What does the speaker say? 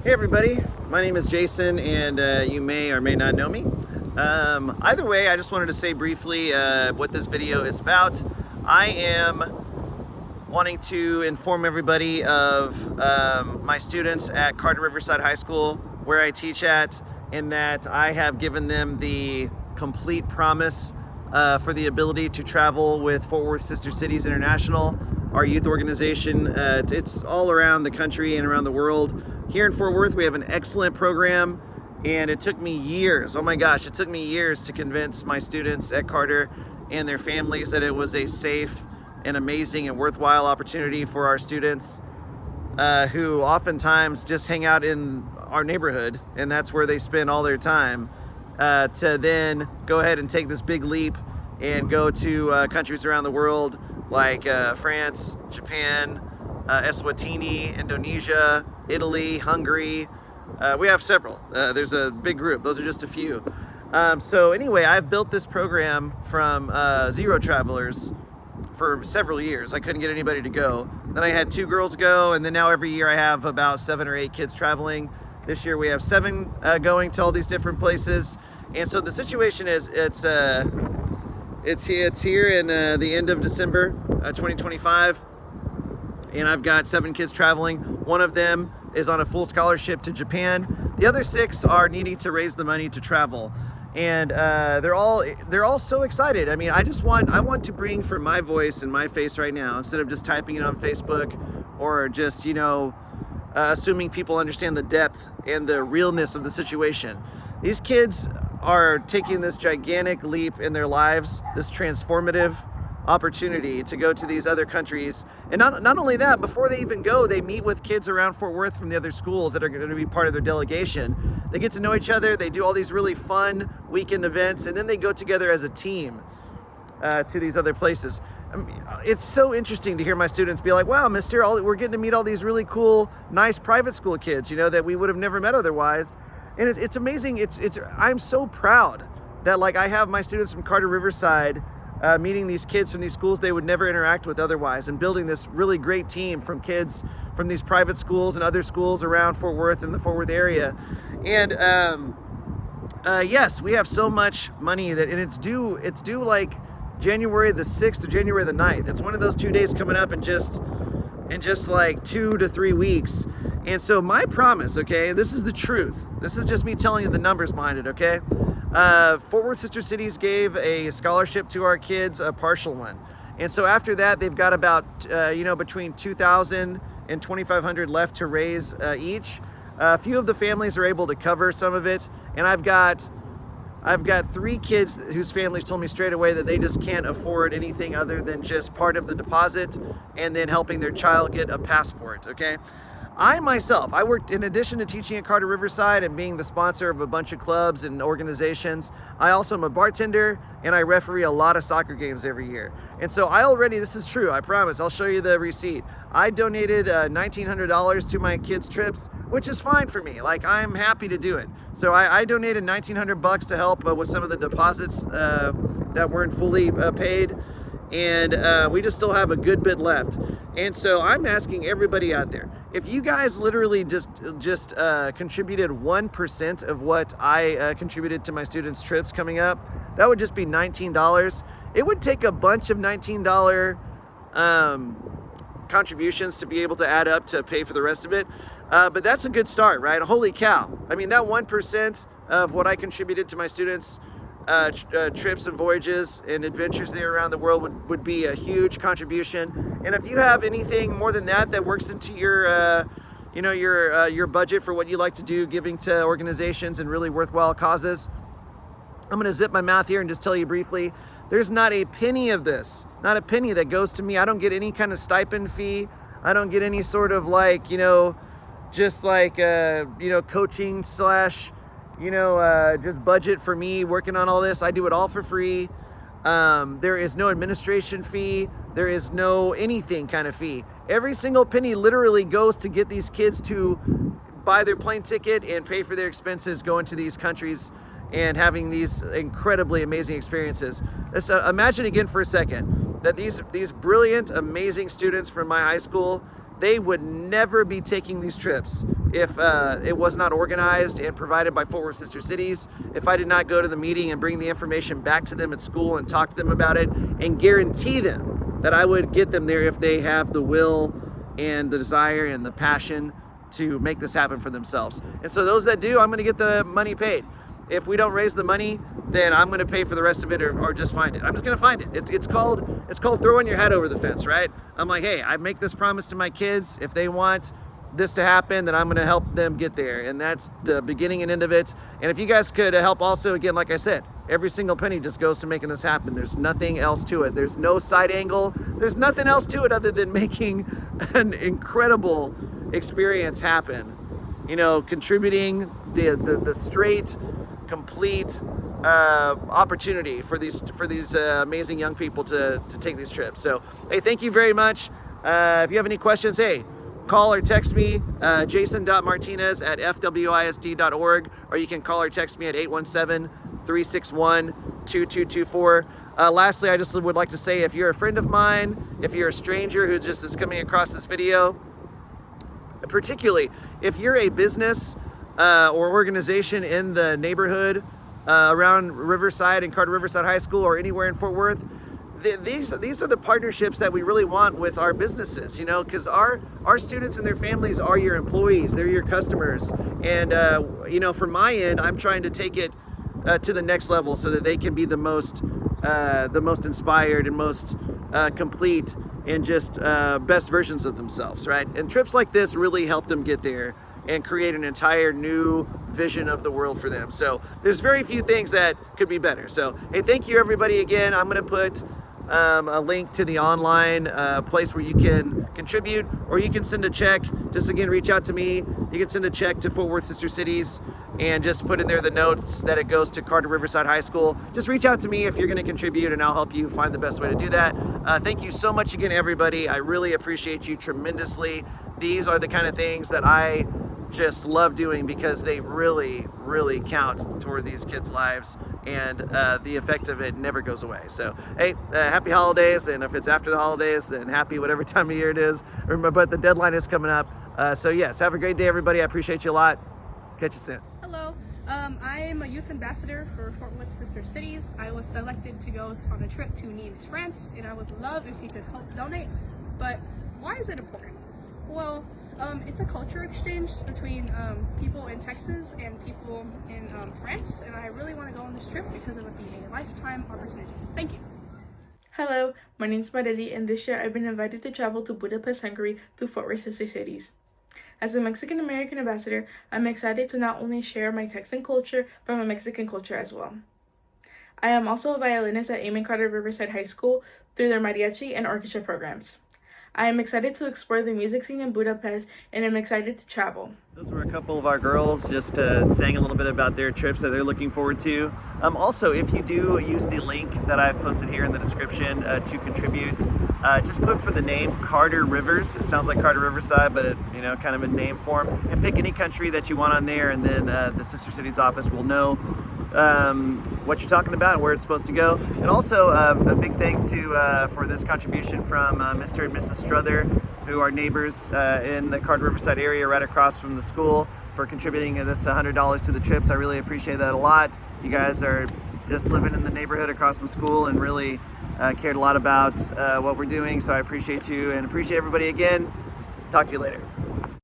Hey everybody, my name is Jason and you may or may not know me. Either way, I just wanted to say briefly what this video is about. I am wanting to inform everybody of my students at Carter Riverside High School, where I teach at, in that I have given them the complete promise for the ability to travel with Fort Worth Sister Cities International, our youth organization. It's all around the country and around the world. Here in Fort Worth, we have an excellent program, and it took me years, oh my gosh, it took me years to convince my students at Carter and their families that it was a safe and amazing and worthwhile opportunity for our students who oftentimes just hang out in our neighborhood, and that's where they spend all their time, to then go ahead and take this big leap and go to countries around the world like France, Japan, Eswatini, Indonesia, Italy, Hungary. We have several. There's a big group. Those are just a few. So anyway, I've built this program from 0 travelers for several years. I couldn't get anybody to go. Then I had 2 girls go, and then now every year I have about 7 or 8 kids traveling. This year we have 7 going to all these different places. And so the situation is, it's here in the end of December 2025, and I've got 7 kids traveling. One of them is on a full scholarship to Japan. The other 6 are needing to raise the money to travel, and they're all so excited. I mean, I want to bring for my voice and my face right now, instead of just typing it on Facebook or just assuming people understand the depth and the realness of the situation. These kids are taking this gigantic leap in their lives, this transformative opportunity to go to these other countries. And not only that, before they even go, they meet with kids around Fort Worth from the other schools that are going to be part of their delegation. They get to know each other, they do all these really fun weekend events, and then they go together as a team to these other places. It's so interesting to hear my students be like, wow, mister, we're getting to meet all these really cool, nice private school kids, that we would have never met otherwise. And it's amazing. I'm so proud that I have my students from Carter Riverside meeting these kids from these schools they would never interact with otherwise, and building this really great team from kids from these private schools and other schools around Fort Worth and the Fort Worth area. And yes, we have so much money and it's due like January the 6th or January the 9th. It's one of those 2 days coming up in just like 2 to 3 weeks. And so my promise, okay, this is the truth. This is just me telling you the numbers behind it, okay? Fort Worth Sister Cities gave a scholarship to our kids, a partial one. And so after that, they've got about, between 2,000 and 2,500 left to raise each. A few of the families are able to cover some of it. And I've got 3 kids whose families told me straight away that they just can't afford anything other than just part of the deposit and then helping their child get a passport, okay? I myself, I worked, in addition to teaching at Carter Riverside and being the sponsor of a bunch of clubs and organizations, I also am a bartender, and I referee a lot of soccer games every year. And so this is true, I promise, I'll show you the receipt. I donated $1,900 to my kids' trips, which is fine for me. I'm happy to do it. So I donated $1,900 to help with some of the deposits that weren't fully paid. And we just still have a good bit left. And so I'm asking everybody out there, if you guys literally just contributed 1% of what I contributed to my students' trips coming up, that would just be $19. It would take a bunch of $19 contributions to be able to add up to pay for the rest of it. But that's a good start, right? Holy cow. I mean, that 1% of what I contributed to my students' trips and voyages and adventures there around the world would be a huge contribution. And if you have anything more than that works into your budget for what you like to do, giving to organizations and really worthwhile causes, I'm going to zip my mouth here and just tell you briefly, there's not a penny of this, not a penny that goes to me. I don't get any kind of stipend fee. I don't get any sort of coaching slash just budget for me working on all this. I do it all for free. There is no administration fee. There is no anything kind of fee. Every single penny literally goes to get these kids to buy their plane ticket and pay for their expenses going to these countries and having these incredibly amazing experiences. Imagine again for a second that these brilliant, amazing students from my high school, they would never be taking these trips. if it was not organized and provided by Fort Worth Sister Cities, if I did not go to the meeting and bring the information back to them at school and talk to them about it and guarantee them that I would get them there if they have the will and the desire and the passion to make this happen for themselves. And so those that do, I'm gonna get the money paid. If we don't raise the money, then I'm gonna pay for the rest of it or just find it. I'm just gonna find it. It's called throwing your head over the fence, right? I'm like, hey, I make this promise to my kids. If they want this to happen, then I'm gonna help them get there. And that's the beginning and end of it. And if you guys could help also, again, like I said, every single penny just goes to making this happen. There's nothing else to it. There's no side angle. There's nothing else to it other than making an incredible experience happen. You know, contributing the straight, complete opportunity for these amazing young people to take these trips. So, hey, thank you very much. If you have any questions, hey, call or text me, jason.martinez@fwisd.org, or you can call or text me at 817-361-2224. Lastly, I just would like to say, if you're a friend of mine, if you're a stranger who just is coming across this video, particularly if you're a business or organization in the neighborhood around Riverside and Carter Riverside High School or anywhere in Fort Worth, these are the partnerships that we really want with our businesses, you know, because our students and their families are your employees, they're your customers. And you know, from my end, I'm trying to take it to the next level so that they can be the most inspired and most complete and just best versions of themselves, right? And trips like this really help them get there and create an entire new vision of the world for them. So there's very few things that could be better. So, hey, thank you everybody again. I'm gonna put a link to the online place where you can contribute, or you can send a check. Just again, reach out to me. You can send a check to Fort Worth Sister Cities and just put in there the notes that it goes to Carter Riverside High School. Just reach out to me if you're gonna contribute and I'll help you find the best way to do that. Thank you so much again, everybody. I really appreciate you tremendously. These are the kind of things that I just love doing because they really, really count toward these kids' lives, and the effect of it never goes away. So, hey, happy holidays, and if it's after the holidays, then happy whatever time of year it is. Remember, but the deadline is coming up. So yes, have a great day, everybody. I appreciate you a lot. Catch you soon. Hello, I am a youth ambassador for Fort Worth Sister Cities. I was selected to go on a trip to Nice, France, and I would love if you could help donate. But why is it important? Well, it's a culture exchange between people in Texas and people in France, and I really want to go on this trip because it would be a lifetime opportunity. Thank you. Hello, my name is Marely, and this year I've been invited to travel to Budapest, Hungary through Fort Worth Sister Cities. As a Mexican-American ambassador, I'm excited to not only share my Texan culture, but my Mexican culture as well. I am also a violinist at Aimee Carter Riverside High School through their mariachi and orchestra programs. I am excited to explore the music scene in Budapest, and I'm excited to travel. Those were a couple of our girls just saying a little bit about their trips that they're looking forward to. Also, if you do use the link that I've posted here in the description to contribute, just put for the name Carter Rivers. It sounds like Carter Riverside, but it, you know, kind of in name form. And pick any country that you want on there, and then the Sister Cities office will know what you're talking about and where it's supposed to go. And also a big thanks to for this contribution from Mr. and Mrs. Struther, who are neighbors in the Carter Riverside area right across from the school, for contributing this $100 to the trips. I really appreciate that a lot. You guys are just living in the neighborhood across from school and really cared a lot about what we're doing, so I appreciate you and appreciate everybody again. Talk to you later.